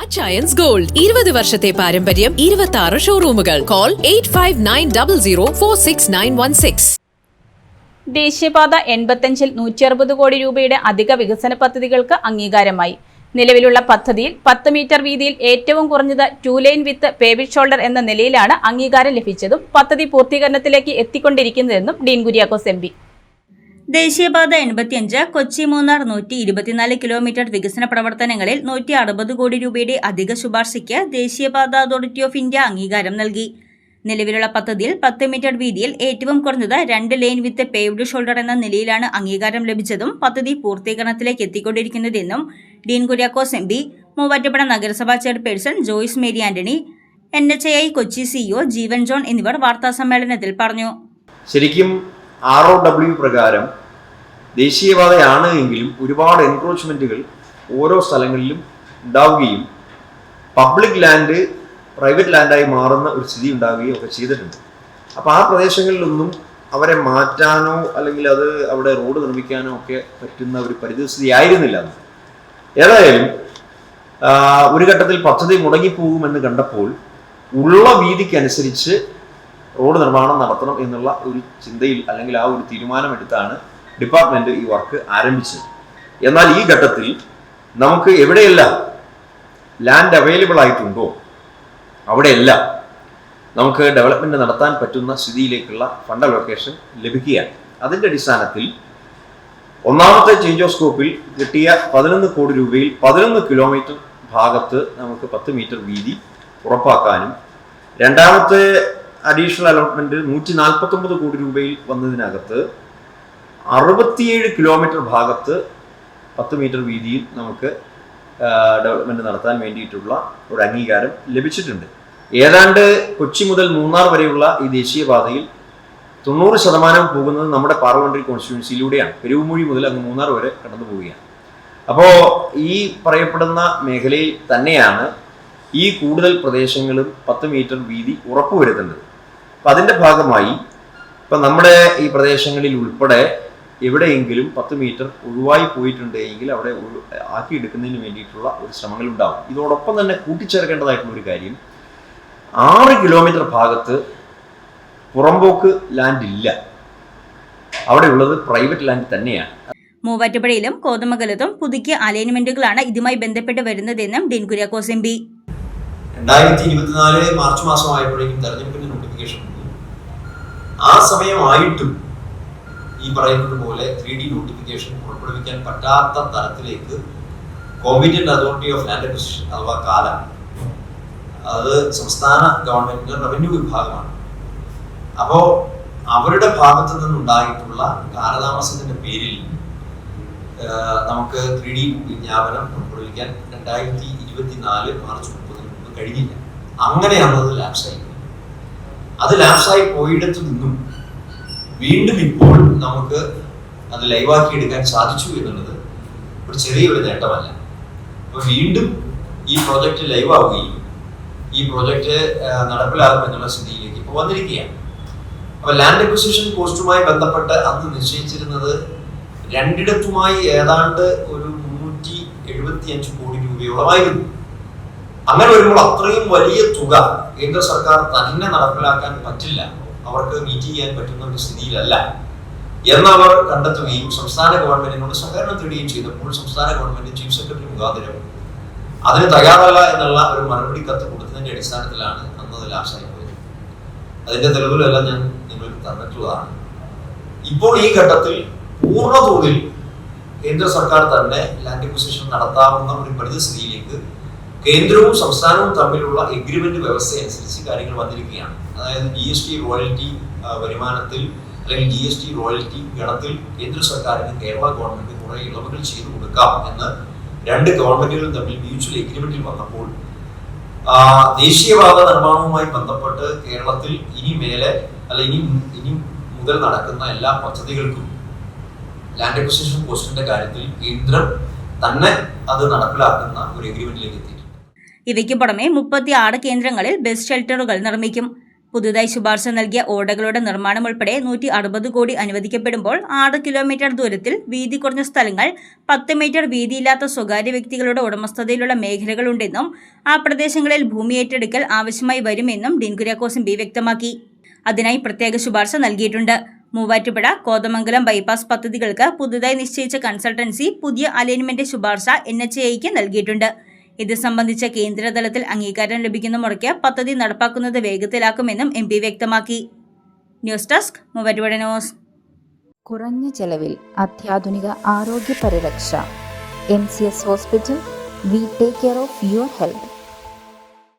Achayans gold 20 വർഷത്തെ പാരമ്പര്യം, 26 ഷോറൂമുകൾ. Call 8590046916. ദേശീയപാത 85-ൽ 160 കോടി രൂപയുടെ അധിക വികസന പദ്ധതികൾക്ക് അംഗീകാരമായി. നിലവിലുള്ള പദ്ധതിയിൽ 10 മീറ്റർ വീതിയിൽ ഏറ്റവും കുറഞ്ഞത് 2 ലൈൻ വിത്ത് പേവിഡ് ഷോൾഡർ എന്ന നിലയിലാണ് അംഗീകാരം ലഭിച്ചതും പദ്ധതി പൂർത്തീകരണത്തിലേക്ക് എത്തിക്കൊണ്ടിരിക്കുന്നതെന്നും ഡീൻ കുര്യാക്കോസ് എം പി. ദേശീയപാത 85 കൊച്ചി മൂന്നാർ 124 കിലോമീറ്റർ വികസന പ്രവർത്തനങ്ങളിൽ 160 കോടി രൂപയുടെ അധിക ശുപാർശയ്ക്ക് ദേശീയപാത അതോറിറ്റി ഓഫ് ഇന്ത്യ അംഗീകാരം നൽകി. നിലവിലുള്ള പദ്ധതിയിൽ 10 മീറ്റർ വീതിയിൽ ഏറ്റവും കുറഞ്ഞത് 2 ലൈൻ വിത്ത് പേവ്ഡ് ഷോൾഡർ എന്ന നിലയിലാണ് അംഗീകാരം ലഭിച്ചതും പദ്ധതി പൂർത്തീകരണത്തിലേക്ക് എത്തിക്കൊണ്ടിരിക്കുന്നതെന്നും ഡീൻ കുര്യാക്കോസ് എം പി, മൂവാറ്റുപുഴ നഗരസഭാ chairperson Joyce Mary Antony, NHAI Kochi CEO Jeevan John എന്നിവർ വാർത്താസമ്മേളനത്തിൽ പറഞ്ഞു. ശരിക്കും ROW പ്രകാരം ദേശീയപാതയാണ് എങ്കിലും ഒരുപാട് എൻക്രോച്ച്മെന്റുകൾ ഓരോ സ്ഥലങ്ങളിലും ഉണ്ടാവുകയും പബ്ലിക് ലാൻഡ് പ്രൈവറ്റ് ലാൻഡായി മാറുന്ന ഒരു സ്ഥിതി ഉണ്ടാവുകയും ഒക്കെ ചെയ്തിട്ടുണ്ട്. അപ്പോൾ ആ പ്രദേശങ്ങളിലൊന്നും അവരെ മാറ്റാനോ അല്ലെങ്കിൽ അത് അവിടെ റോഡ് നിർമ്മിക്കാനോ ഒക്കെ പറ്റുന്ന ഒരു പരിസ്ഥിതി ആയിരുന്നില്ല. ഏതായാലും ഒരു ഘട്ടത്തിൽ പദ്ധതി മുടങ്ങിപ്പോകുമെന്ന് കണ്ടപ്പോൾ ഉള്ള വീതിക്കനുസരിച്ച് റോഡ് നിർമ്മാണം നടത്തണം എന്നുള്ള ഒരു ചിന്തയിൽ അല്ലെങ്കിൽ ആ ഒരു തീരുമാനമെടുത്താണ് ഡിപ്പാർട്ട്മെന്റ് ഈ വർക്ക് ആരംഭിച്ചത്. എന്നാൽ ഈ ഘട്ടത്തിൽ നമുക്ക് എവിടെയെല്ലാം ലാൻഡ് അവൈലബിൾ ആയിട്ടുണ്ടോ അവിടെയെല്ലാം നമുക്ക് ഡെവലപ്മെന്റ് നടത്താൻ പറ്റുന്ന സ്ഥിതിയിലേക്കുള്ള ഫണ്ട് അലോക്കേഷൻ ലഭിക്കുകയാണ്. അതിൻ്റെ അടിസ്ഥാനത്തിൽ ഒന്നാമത്തെ ചേഞ്ച് ഓഫ് സ്കോപ്പിൽ കിട്ടിയ 11 കോടി രൂപയിൽ 11 കിലോമീറ്റർ ഭാഗത്ത് നമുക്ക് 10 മീറ്റർ വീതി ഉറപ്പാക്കാനും, രണ്ടാമത്തെ അഡീഷണൽ അലോട്ട്മെന്റ് 149 കോടി രൂപയിൽ വന്നതിനകത്ത് 67 കിലോമീറ്റർ ഭാഗത്ത് 10 മീറ്റർ വീതിയിൽ നമുക്ക് ഡെവലപ്മെന്റ് നടത്താൻ വേണ്ടിയിട്ടുള്ള ഒരു അംഗീകാരം ലഭിച്ചിട്ടുണ്ട്. ഏതാണ്ട് കൊച്ചി മുതൽ മൂന്നാർ വരെയുള്ള ഈ ദേശീയപാതയിൽ 90% പോകുന്നത് നമ്മുടെ പാർലമെന്ററി കോൺസ്റ്റിറ്റ്യുവൻസിയിലൂടെയാണ്. പെരുവുമൂഴി മുതൽ അങ്ങ് മൂന്നാർ വരെ കടന്നു പോവുകയാണ്. അപ്പോൾ ഈ പറയപ്പെടുന്ന മേഖലയിൽ തന്നെയാണ് ഈ കൂടുതൽ പ്രദേശങ്ങളും 10 മീറ്റർ വീതി ഉറപ്പുവരുത്തേണ്ടത്. അപ്പം അതിൻ്റെ ഭാഗമായി ഇപ്പം നമ്മുടെ ഈ പ്രദേശങ്ങളിൽ ഉൾപ്പെടെ എവിടെയെങ്കിലും 10 മീറ്റർ ഒഴിവായി പോയിട്ടുണ്ടെങ്കിൽ അവിടെ ആക്കിയെടുക്കുന്നതിന് വേണ്ടിയിട്ടുള്ള ഒരു ശ്രമങ്ങളുണ്ടാകും. ഇതോടൊപ്പം തന്നെ കൂട്ടിച്ചേർക്കേണ്ടതായിട്ടുള്ള ഒരു കാര്യം, 6 കിലോമീറ്റർ ഭാഗത്ത് പുറമ്പോക്ക് ലാൻഡ് ഇല്ല, അവിടെയുള്ളത് പ്രൈവറ്റ് ലാൻഡ് തന്നെയാണ്. മൂവാറ്റുപുഴയിലും കോതമംഗലത്തും പുതുക്കിയ അലൈൻമെന്റുകളാണ് ഇതുമായി ബന്ധപ്പെട്ട് വരുന്നതെന്നും Dean Kuriakose M P. 2024 March മാസമായപ്പോഴേക്കും തെരഞ്ഞെടുപ്പിന്റെ നോട്ടിഫിക്കേഷൻ വന്നു. ആ സമയമായിട്ടും ഈ പറയുന്നത് പോലെ 3D നോട്ടിഫിക്കേഷൻ പുറപ്പെടുവിക്കാൻ പറ്റാത്ത തരത്തിലേക്ക് competent authority of land acquisition അഥവാ കാല, അത് സംസ്ഥാന ഗവൺമെന്റിന്റെ റവന്യൂ വിഭാഗമാണ്. അപ്പോൾ അവരുടെ ഭാഗത്തു നിന്നുണ്ടായിട്ടുള്ള കാലതാമസത്തിന്റെ പേരിൽ നമുക്ക് 3D വിജ്ഞാപനം പുറപ്പെടുവിക്കാൻ 2024 മാർച്ച് 30 മുമ്പ് കഴിഞ്ഞില്ല. അങ്ങനെയാണ് അത് ലാപ്സായി. അത് ലാപ്സായി പോയിടത്തു നിന്നും വീണ്ടും ഇപ്പോൾ നമുക്ക് അത് ലൈവാക്കി എടുക്കാൻ സാധിച്ചു എന്നുള്ളത് ഒരു ചെറിയൊരു നേട്ടമല്ല. അപ്പോൾ വീണ്ടും ഈ പ്രോജക്റ്റ് ലൈവ് ആവുകയും ഈ പ്രോജക്റ്റ് നടപ്പിലാകും എന്നുള്ള സ്ഥിതിയിലേക്ക് ഇപ്പോൾ വന്നിരിക്കുകയാണ്. അപ്പോൾ ലാൻഡ് അക്വിസിഷൻ കോസ്റ്റുമായി ബന്ധപ്പെട്ട് അന്ന് നിശ്ചയിച്ചിരുന്നത് രണ്ടിടത്തുമായി ഏതാണ്ട് ഒരു 375 കോടി രൂപയോളമായിരുന്നു. അങ്ങനെ വരുമ്പോൾ അത്രയും വലിയ തുക കേന്ദ്ര സർക്കാർ തന്നെ നടപ്പിലാക്കാൻ പറ്റില്ല, അവർക്ക് മീറ്റ് ചെയ്യാൻ പറ്റുന്ന ഒരു സ്ഥിതിയിലല്ല എന്നവർ കണ്ടെത്തുകയും സംസ്ഥാന ഗവൺമെന്റിനോട് സഹകരണം തേടുകയും ചെയ്തപ്പോൾ സംസ്ഥാന ഗവൺമെന്റ് ചീഫ് സെക്രട്ടറി മുഖാന്തരം അതിന് തയ്യാറല്ല എന്നുള്ള ഒരു മറുപടി കത്ത് കൊടുത്തതിന്റെ അടിസ്ഥാനത്തിലാണ് അന്നത് ലാപ്സായി പോയത്. അതിന്റെ തെളിവുകളെല്ലാം ഞാൻ നിങ്ങൾക്ക് തന്നിട്ടുള്ളതാണ്. ഇപ്പോൾ ഈ ഘട്ടത്തിൽ പൂർണ്ണതോതിൽ കേന്ദ്ര സർക്കാർ തന്നെ ലാൻഡ് അക്വിസിഷൻ നടത്താവുന്ന ഒരു പരിസ്ഥിതിയിലേക്ക് കേന്ദ്രവും സംസ്ഥാനവും തമ്മിലുള്ള എഗ്രിമെന്റ് വ്യവസ്ഥ അനുസരിച്ച് കാര്യങ്ങൾ വന്നിരിക്കുകയാണ്. അതായത് GST റോയൽറ്റി വരുമാനത്തിൽ അല്ലെങ്കിൽ GST റോയൽറ്റി ഗണത്തിൽ കേന്ദ്ര സർക്കാരിന് കേരള ഗവൺമെന്റ് കുറെ ഇളവുകൾ ചെയ്തു കൊടുക്കാം എന്ന് രണ്ട് ഗവൺമെന്റുകളും തമ്മിൽ മ്യൂച്വൽ എഗ്രിമെന്റിൽ വന്നപ്പോൾ ദേശീയപാത നിർമ്മാണവുമായി ബന്ധപ്പെട്ട് കേരളത്തിൽ ഇനി മുതൽ നടക്കുന്ന എല്ലാ പദ്ധതികൾക്കും ലാൻഡ് അക്വിസിഷൻ കോസ്റ്റിന്റെ കാര്യത്തിൽ കേന്ദ്രം തന്നെ അത് നടപ്പിലാക്കുന്ന ഒരു എഗ്രിമെന്റിലേക്ക് എത്തിയിട്ടുണ്ട്. ഇവയ്ക്ക് പുറമെ 36 കേന്ദ്രങ്ങളിൽ ബസ് ഷെൽട്ടറുകൾ നിർമ്മിക്കും. പുതുതായി ശുപാർശ നൽകിയ ഓടകളുടെ നിർമ്മാണം ഉൾപ്പെടെ 160 കോടി അനുവദിക്കപ്പെടുമ്പോൾ 6 കിലോമീറ്റർ ദൂരത്തിൽ വീതി കുറഞ്ഞ സ്ഥലങ്ങൾ 10 മീറ്റർ വീതിയില്ലാത്ത സ്വകാര്യ വ്യക്തികളുടെ ഉടമസ്ഥതയിലുള്ള മേഖലകളുണ്ടെന്നും ആ പ്രദേശങ്ങളിൽ ഭൂമി ഏറ്റെടുക്കൽ ആവശ്യമായി വരുമെന്നും ഡീൻ കുര്യാക്കോസ് എം.പി. വ്യക്തമാക്കി. അതിനായി പ്രത്യേക ശുപാർശ നൽകിയിട്ടുണ്ട്. മൂവാറ്റുപുഴ കോതമംഗലം ബൈപ്പാസ് പദ്ധതികൾക്ക് പുതുതായി നിശ്ചയിച്ച കൺസൾട്ടൻസി പുതിയ അലൈൻമെന്റ് ശുപാർശ NHAIക്ക് നൽകിയിട്ടുണ്ട്. ഇത് സംബന്ധിച്ച കേന്ദ്രതലത്തിൽ അംഗീകാരം ലഭിക്കുന്ന മുറയ്ക്ക് പദ്ധതി നടപ്പാക്കുന്നത് വേഗത്തിലാക്കുമെന്നും MP വ്യക്തമാക്കി. News desk Muvattupuzha news. കുറഞ്ഞ ചെലവിൽ അത്യാധുനിക ആരോഗ്യ പരിരക്ഷ. MCS hospital. We take care of your health.